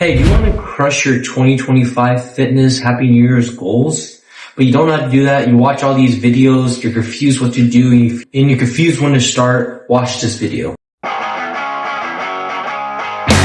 Hey, do you want to crush your 2025 fitness Happy New Year's goals? But you don't have to do that. You watch all these videos, you're confused what to do, and you're confused when to start. Watch this video.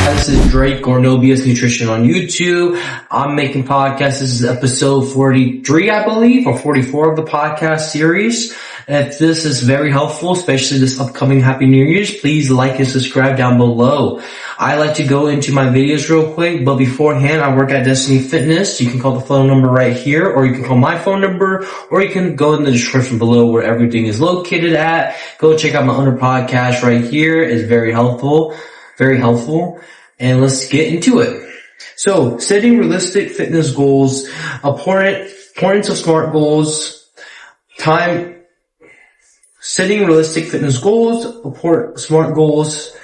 This is Drake or NoBSNutrition on YouTube. I'm making podcasts. This is episode 43, I believe, or 44 of the podcast series. If this is very helpful, especially this upcoming Happy New Year's, please like and subscribe down below. I like to go into my videos real quick, but beforehand, I work at Destiny Fitness. You can call the phone number right here, or you can call my phone number, or you can go in the description below where everything is located at. Go check out my other podcast right here. It's very helpful. Very helpful. And let's get into it. So, setting realistic fitness goals, importance of SMART goals, setting realistic fitness goals, SMART goals,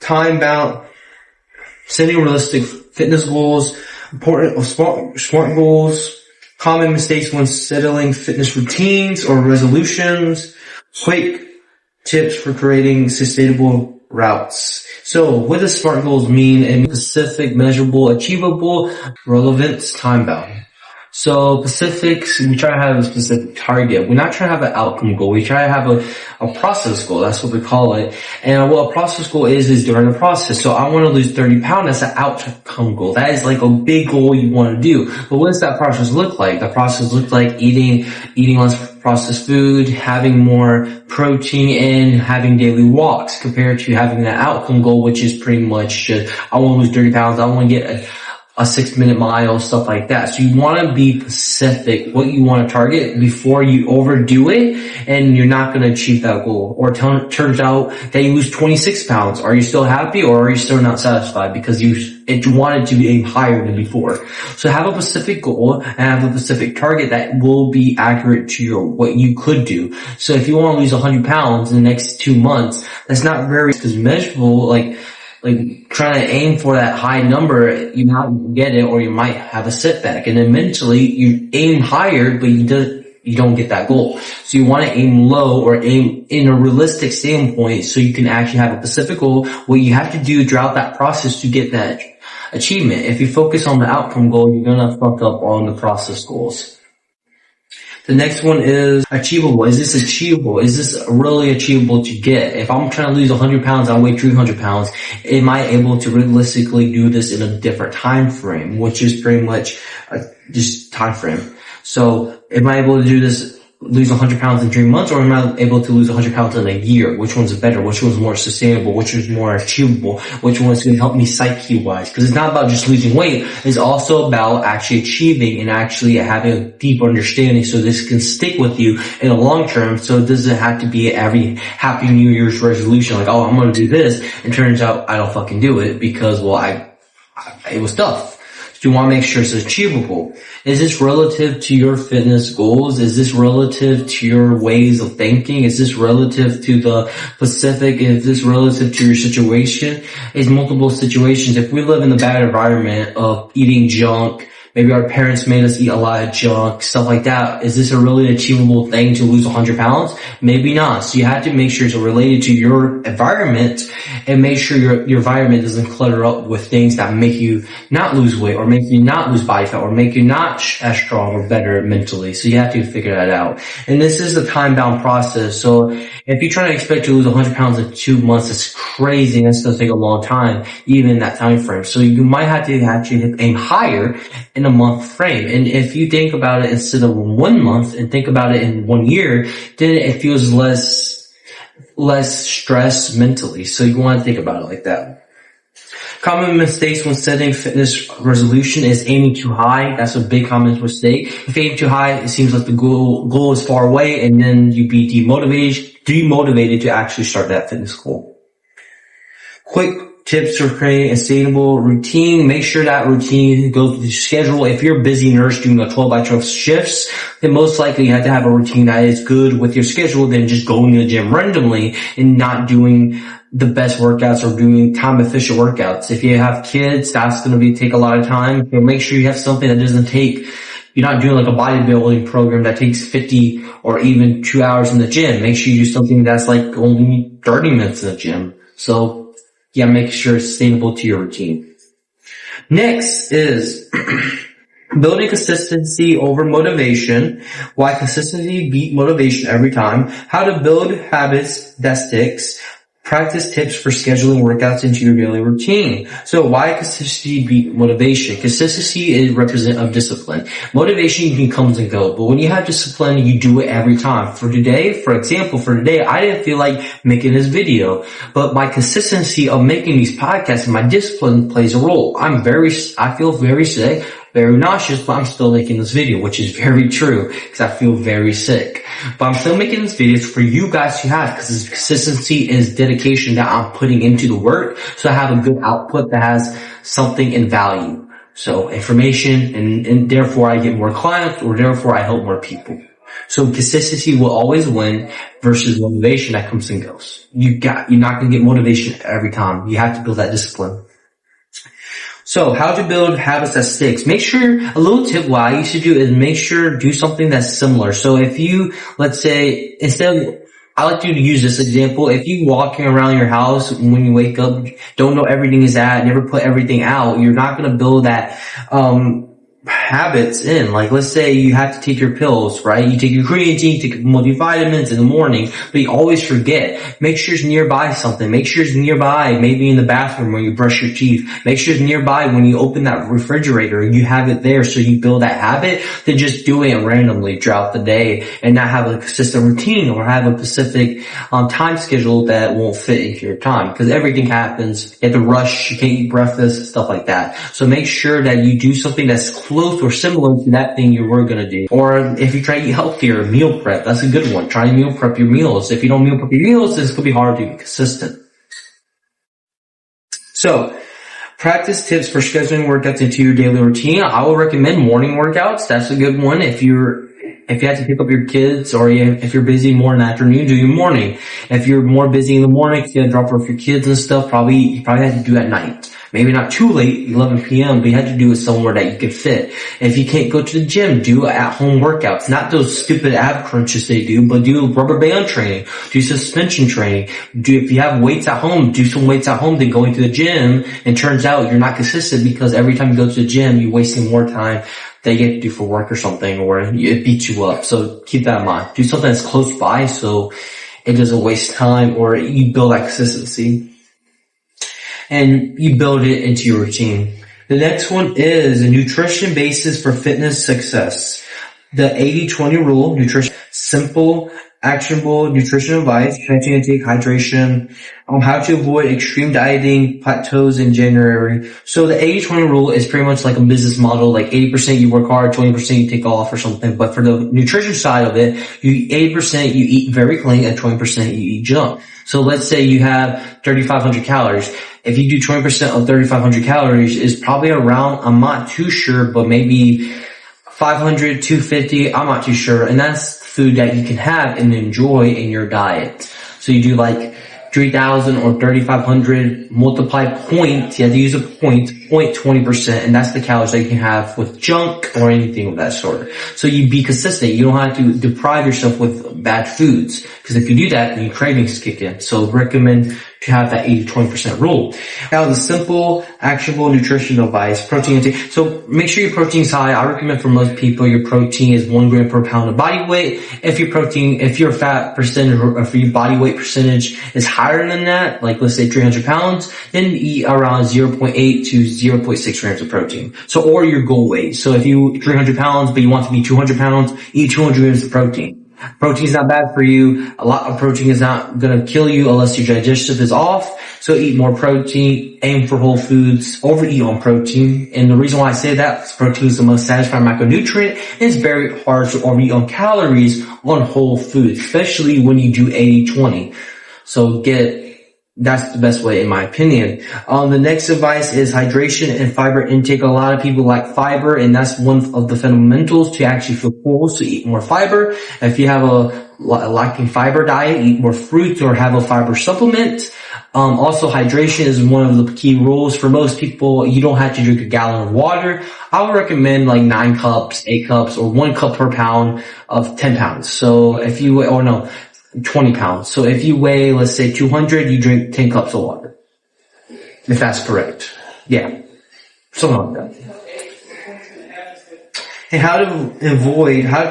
time bound, setting realistic fitness goals, important of SMART goals, common mistakes when settling fitness routines or resolutions, quick tips for creating sustainable routes. So what does SMART goals mean? In specific, measurable, achievable, relevant, time bound. So specifics, we try to have a specific target. We're not trying to have an outcome goal. We try to have a process goal. That's what we call it. And what a process goal is during the process. So I want to lose 30 pounds. That's an outcome goal. That is like a big goal you want to do. But what does that process look like? The process looks like eating less processed food, having more protein, and having daily walks compared to having that outcome goal, which is pretty much just, I want to lose 30 pounds. I want to get a 6-minute mile, stuff like that. So you want to be specific what you want to target before you overdo it, and you're not going to achieve that goal. Or turns out that you lose 26 pounds. Are you still happy, or are you still not satisfied because you wanted to aim higher than before? So have a specific goal and have a specific target that will be accurate to what you could do. So if you want to lose 100 pounds in the next 2 months, that's not very measurable, like trying to aim for that high number, you might get it, or you might have a setback. And then mentally, you aim higher, but you don't get that goal. So you want to aim low, or aim in a realistic standpoint, so you can actually have a specific goal. What you have to do throughout that process to get that achievement. If you focus on the outcome goal, you're gonna fuck up on the process goals. The next one is achievable. Is this achievable? Is this really achievable to get? If I'm trying to lose 100 pounds, I weigh 300 pounds. Am I able to realistically do this in a different time frame, which is pretty much just time frame? So am I able to do this, lose 100 pounds in 3 months, or am I able to lose 100 pounds in a year? Which one's better? Which one's more sustainable? Which is more achievable? Which one's going to help me psyche-wise? Because it's not about just losing weight. It's also about actually achieving and actually having a deep understanding, so this can stick with you in the long term. So it doesn't have to be every Happy New Year's resolution, like, oh, I'm going to do this, and turns out I don't fucking do it because, well, it was tough. You want to make sure it's achievable. Is this relative to your fitness goals? Is this relative to your ways of thinking? Is this relative to the specific? Is this relative to your situation? It's multiple situations. If we live in the bad environment of eating junk, maybe our parents made us eat a lot of junk, stuff like that. Is this a really achievable thing to lose 100 pounds? Maybe not. So you have to make sure it's related to your environment, and make sure your environment doesn't clutter up with things that make you not lose weight, or make you not lose body fat, or make you not as strong or better mentally. So you have to figure that out. And this is a time-bound process. So if you're trying to expect to lose 100 pounds in 2 months, it's crazy, and it's going to take a long time, even in that time frame. So you might have to actually aim higher in a month frame. And if you think about it instead of 1 month, and think about it in 1 year, then it feels less stress mentally. So you want to think about it like that. Common mistakes when setting fitness resolution is aiming too high. That's a big common mistake. If you aim too high, it seems like the goal is far away, and then you be demotivated to actually start that fitness goal. Quick tips for creating a sustainable routine. Make sure that routine goes with your schedule. If you're a busy nurse doing a 12-by-12 shifts, then most likely you have to have a routine that is good with your schedule than just going to the gym randomly and not doing the best workouts or doing time-efficient workouts. If you have kids, that's going to take a lot of time. So make sure you have something that doesn't take, you're not doing like a bodybuilding program that takes 50 or even 2 hours in the gym. Make sure you do something that's like only 30 minutes in the gym. So yeah, make sure it's sustainable to your routine. Next is building consistency over motivation. Why consistency beat motivation every time. How to build habits that sticks. Practice tips for scheduling workouts into your daily routine. So why consistency beat motivation? Consistency is representative of discipline. Motivation can come and go, but when you have discipline, you do it every time. For today, I didn't feel like making this video, but my consistency of making these podcasts and my discipline plays a role. I feel very sick, very nauseous, but I'm still making this video, which is very true because I feel very sick. But I'm still making this video for you guys to have, because consistency is dedication that I'm putting into the work, so I have a good output that has something in value. So information, and therefore I get more clients, or therefore I help more people. So consistency will always win versus motivation that comes and goes. You're not going to get motivation every time. You have to build that discipline. So how to build habits that sticks. Make sure, a little tip what I used to do is make sure do something that's similar. So if you, let's say, I like to use this example. If you walking around your house when you wake up, don't know everything is at, never put everything out, you're not going to build that, habits in. Like, let's say you have to take your pills, right? You take your creatine, take multivitamins in the morning, but you always forget. Make sure it's nearby something. Make sure it's nearby, maybe in the bathroom when you brush your teeth. Make sure it's nearby when you open that refrigerator. You have it there, so you build that habit to just do it randomly throughout the day and not have a consistent routine or have a specific time schedule that won't fit into your time, because everything happens. You have to rush, you can't eat breakfast, stuff like that. So make sure that you do something that's close or similar to that thing you were gonna do. Or if you try to eat healthier, meal prep, that's a good one. Try to meal prep your meals. If you don't meal prep your meals, this could be hard to be consistent. So, practice tips for scheduling workouts into your daily routine. I will recommend morning workouts. That's a good one. If you have to pick up your kids, or if you're busy more in the afternoon, do your morning. If you're more busy in the morning, you gotta drop off your kids and stuff, you probably have to do at night. Maybe not too late, 11 p.m., but you have to do it somewhere that you can fit. If you can't go to the gym, do at-home workouts. Not those stupid ab crunches they do, but do rubber band training, do suspension training. If you have weights at home, do some weights at home, then go into the gym. And turns out you're not consistent, because every time you go to the gym, you're wasting more time that you have to do for work or something, or it beats you up. So keep that in mind. Do something that's close by so it doesn't waste time, or you build that consistency and you build it into your routine. The next one is a nutrition basis for fitness success. The 80-20 rule, nutrition, simple, actionable nutrition advice, protein intake, hydration, how to avoid extreme dieting, plateaus in January. So the 80-20 rule is pretty much like a business model, like 80% you work hard, 20% you take off or something. But for the nutrition side of it, 80% you eat very clean and 20% you eat junk. So let's say you have 3,500 calories. If you do 20% of 3,500 calories, is probably around, I'm not too sure, but maybe 500, 250, I'm not too sure. And that's food that you can have and enjoy in your diet. So you do like 3,000 or 3,500, multiply point, you have to use a point 20%, and that's the calories that you can have with junk or anything of that sort. So you be consistent. You don't have to deprive yourself with bad foods, because if you do that, then your cravings kick in. So recommend to have that 80-20% rule. Now the simple, actionable nutrition advice, protein intake. So make sure your protein's high. I recommend for most people your protein is 1 gram per pound of body weight. If your fat percentage or if your body weight percentage is higher than that, like let's say 300 pounds, then eat around 0.8 to 0.6 grams of protein. So, or your goal weight. So if you 300 pounds, but you want to be 200 pounds, eat 200 grams of protein. Protein is not bad for you. A lot of protein is not going to kill you unless your digestive is off. So eat more protein, aim for whole foods, overeat on protein. And the reason why I say that is protein is the most satisfying macronutrient, and it's very hard to overeat on calories on whole foods, especially when you do 80-20. So that's the best way in my opinion. The next advice is hydration and fiber intake. A lot of people like fiber, and that's one of the fundamentals to actually feel full, so eat more fiber. If you have a lacking fiber diet, eat more fruits or have a fiber supplement. Also hydration is one of the key rules. For most people, you don't have to drink a gallon of water. I would recommend like 9 cups, 8 cups, or 1 cup per pound of 10 pounds. So if you, 20 pounds. So if you weigh, let's say 200, you drink 10 cups of water. If that's correct. Yeah. Something like that. And how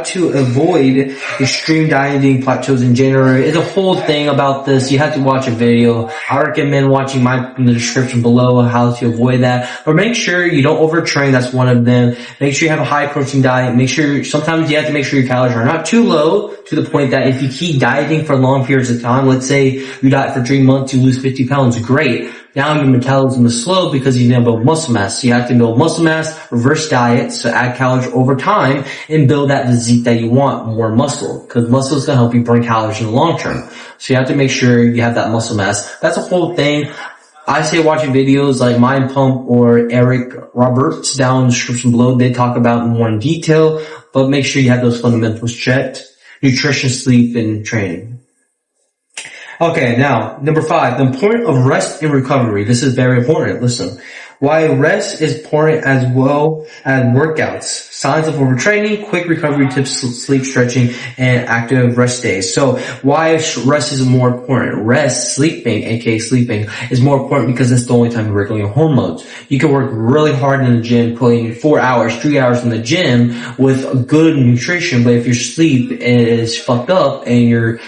to avoid extreme dieting plateaus in January. It's a whole thing about this. You have to watch a video. I recommend watching mine in the description below how to avoid that. But make sure you don't overtrain. That's one of them. Make sure you have a high protein diet. Make sure, sometimes you have to make sure your calories are not too low to the point that if you keep dieting for long periods of time, let's say you diet for 3 months, you lose 50 pounds, great. Now your metabolism is slow because you didn't build muscle mass. So you have to build muscle mass, reverse diet, so add calories over time and build that physique that you want, more muscle. Because muscle is going to help you burn calories in the long term. So you have to make sure you have that muscle mass. That's a whole thing. I say watching videos like Mindpump or Eric Roberts down in the description below. They talk about more in detail, but make sure you have those fundamentals checked. Nutrition, sleep, and training. Okay, now, number 5, the importance of rest and recovery. This is very important. Listen. Why rest is important as well as workouts. Signs of overtraining, quick recovery tips, sleep, stretching, and active rest days. So why rest is more important? Rest, sleeping, aka sleeping, is more important because it's the only time you regulate your hormones. You can work really hard in the gym, putting 4 hours, 3 hours in the gym with good nutrition, but if your sleep is fucked up and your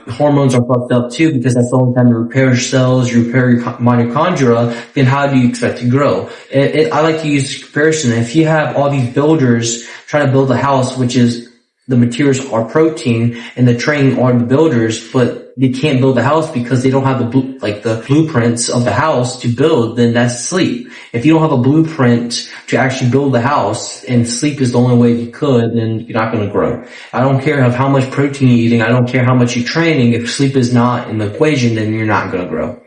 hormones are fucked up too, because that's the only time you repair your cells, you repair your mitochondria, then how do you expect to grow? I like to use this comparison. If you have all these builders trying to build a house, which is the materials are protein and the training are the builders, but they can't build a house because they don't have the blueprints of the house to build, then that's sleep. If you don't have a blueprint to actually build the house and sleep is the only way you could, then you're not going to grow. I don't care how much protein you're eating. I don't care how much you're training. If sleep is not in the equation, then you're not going to grow.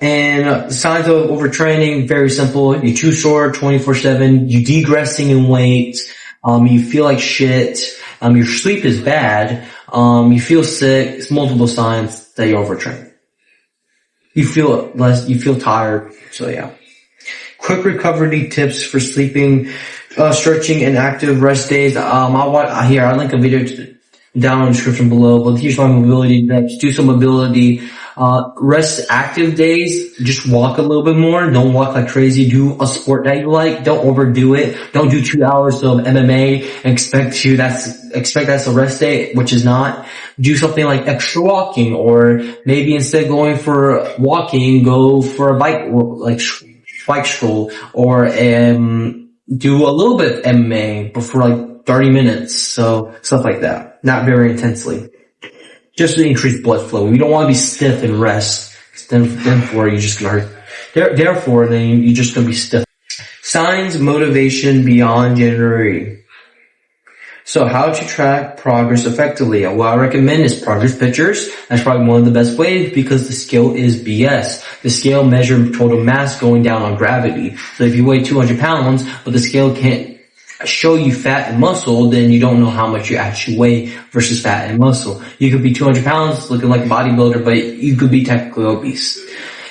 And signs of overtraining, very simple. You're too sore 24/7. You're degressing in weight. You feel like shit. Your sleep is bad. You feel sick. It's multiple signs that you're overtrained. You feel tired. So yeah. Quick recovery tips for sleeping, stretching, and active rest days. I link a video down in the description below, but here's my mobility tips. Do some mobility. Rest active days, just walk a little bit more. Don't walk like crazy. Do a sport that you like. Don't overdo it. Don't do 2 hours of MMA and expect that's a rest day, which is not. Do something like extra walking, or maybe instead of going for walking, go for a bike stroll, or do a little bit of MMA, but for like 30 minutes. So stuff like that. Not very intensely. Just to increase blood flow. We don't want to be stiff and rest. Therefore, you're just gonna hurt. Therefore, then you're just gonna be stiff. Signs of motivation beyond January. So how to track progress effectively? What I recommend is progress pictures. That's probably one of the best ways because the scale is BS. The scale measures total mass going down on gravity. So if you weigh 200 pounds, but the scale can't show you fat and muscle, then you don't know how much you actually weigh versus fat and muscle. You could be 200 pounds looking like a bodybuilder, but you could be technically obese.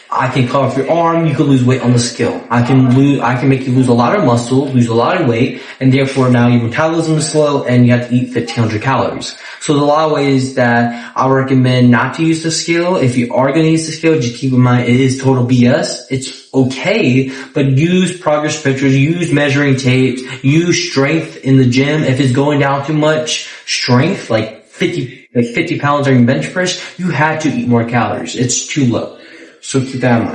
I can cut off your arm, you could lose weight on the scale. I can make you lose a lot of muscle, lose a lot of weight, and therefore now your metabolism is slow and you have to eat 1,500 calories. So there's a lot of ways that I recommend not to use the scale. If you are going to use the scale, just keep in mind it is total BS. It's okay, but use progress pictures, use measuring tapes, use strength in the gym. If it's going down too much, strength, like 50 pounds on your bench press, you had to eat more calories. It's too low. So keep that in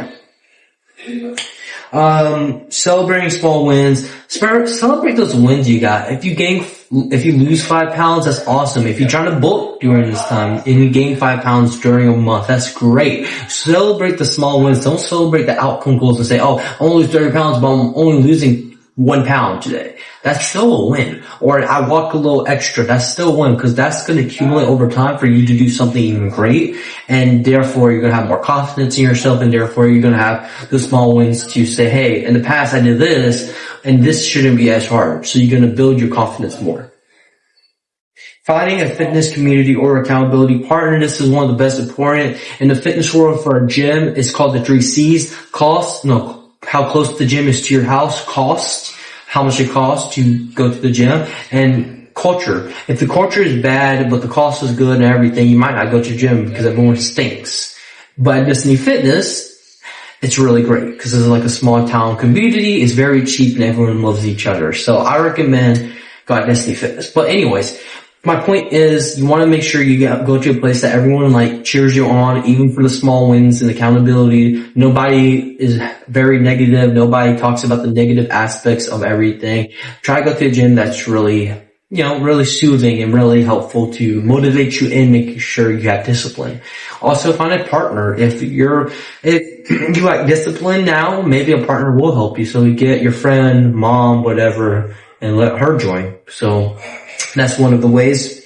mind. Celebrating small wins. Celebrate those wins you got. If you lose 5 pounds, that's awesome. If you're trying to bulk during this time and you gain 5 pounds during a month, that's great. Celebrate the small wins. Don't celebrate the outcome goals and say, oh, I only lose 30 pounds, but I'm only losing 1 pound today. That's still a win. Or I walk a little extra. That's still a win because that's going to accumulate over time for you to do something even great. And therefore, you're going to have more confidence in yourself. And therefore, you're going to have the small wins to say, hey, in the past I did this and this shouldn't be as hard. So you're going to build your confidence more. Finding a fitness community or accountability partner. This is one of the best important in the fitness world for a gym. It's called the 3 C's. How close the gym is to your house, cost, how much it costs to go to the gym, and culture. If the culture is bad, but the cost is good and everything, you might not go to the gym because everyone stinks. But at Disney Fitness, it's really great because it's like a small town community. It's very cheap and everyone loves each other. So I recommend God Destiny Fitness. But anyways, my point is you want to make sure you go to a place that everyone like cheers you on, even for the small wins and accountability. Nobody is very negative. Nobody talks about the negative aspects of everything. Try to go to a gym that's really, really soothing and really helpful to motivate you and making sure you have discipline. Also find a partner. If you like discipline now, maybe a partner will help you. So you get your friend, mom, whatever, and let her join. So that's one of the ways.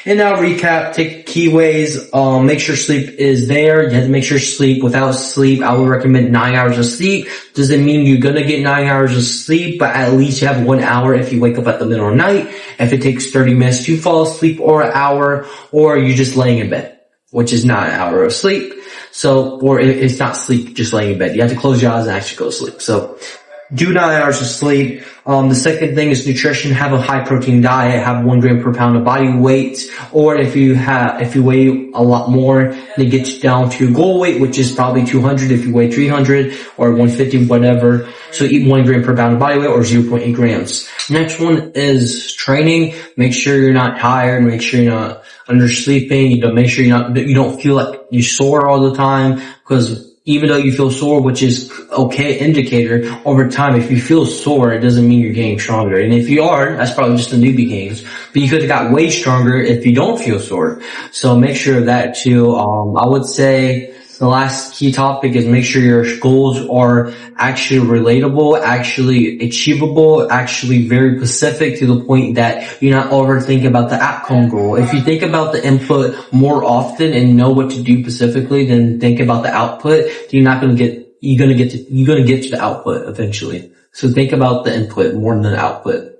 And now recap, take key ways, make sure sleep is there. You have to make sure sleep. Without sleep, I would recommend 9 hours of sleep. Doesn't mean you're gonna get 9 hours of sleep, but at least you have 1 hour if you wake up at the middle of the night. If it takes 30 minutes to fall asleep or an hour, or you're just laying in bed, which is not an hour of sleep. So, or it's not sleep, just laying in bed. You have to close your eyes and actually go to sleep. So, do 9 hours of sleep. The second thing is nutrition. Have a high protein diet. Have 1 gram per pound of body weight. Or if you weigh a lot more, then it gets you down to goal weight, which is probably 200 if you weigh 300 or 150, whatever. So eat 1 gram per pound of body weight or 0.8 grams. Next one is training. Make sure you're not tired. Make sure you're not undersleeping. Make sure you don't feel like you're sore all the time, because even though you feel sore, which is okay indicator, over time, if you feel sore, it doesn't mean you're getting stronger. And if you are, that's probably just the newbie gains. But you could have got way stronger if you don't feel sore. So make sure of that too. I would say the last key topic is make sure your goals are actually relatable, actually achievable, actually very specific to the point that you're not overthinking about the outcome goal. If you think about the input more often and know what to do specifically than think about the output, you're gonna get to the output eventually. So think about the input more than the output.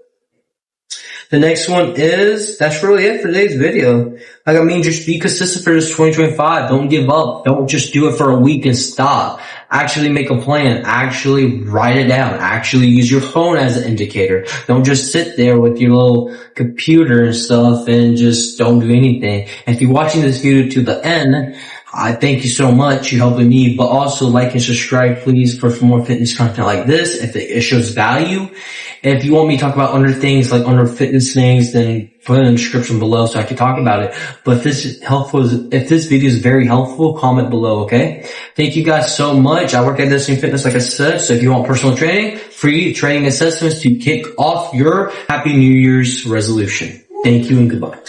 The next one is, that's really it for today's video. Just be consistent for this 2025. Don't give up. Don't just do it for a week and stop. Actually make a plan. Actually write it down. Actually use your phone as an indicator. Don't just sit there with your little computer and stuff and just don't do anything. And if you're watching this video to the end, I thank you so much. You're helping me, but also like and subscribe, please, for more fitness content like this. If it shows value. And if you want me to talk about other things, like other fitness things, then put it in the description below so I can talk about it. But if this video is very helpful, comment below, okay? Thank you guys so much. I work at Destiny Fitness, like I said. So if you want personal training, free training assessments to kick off your Happy New Year's resolution. Thank you and goodbye.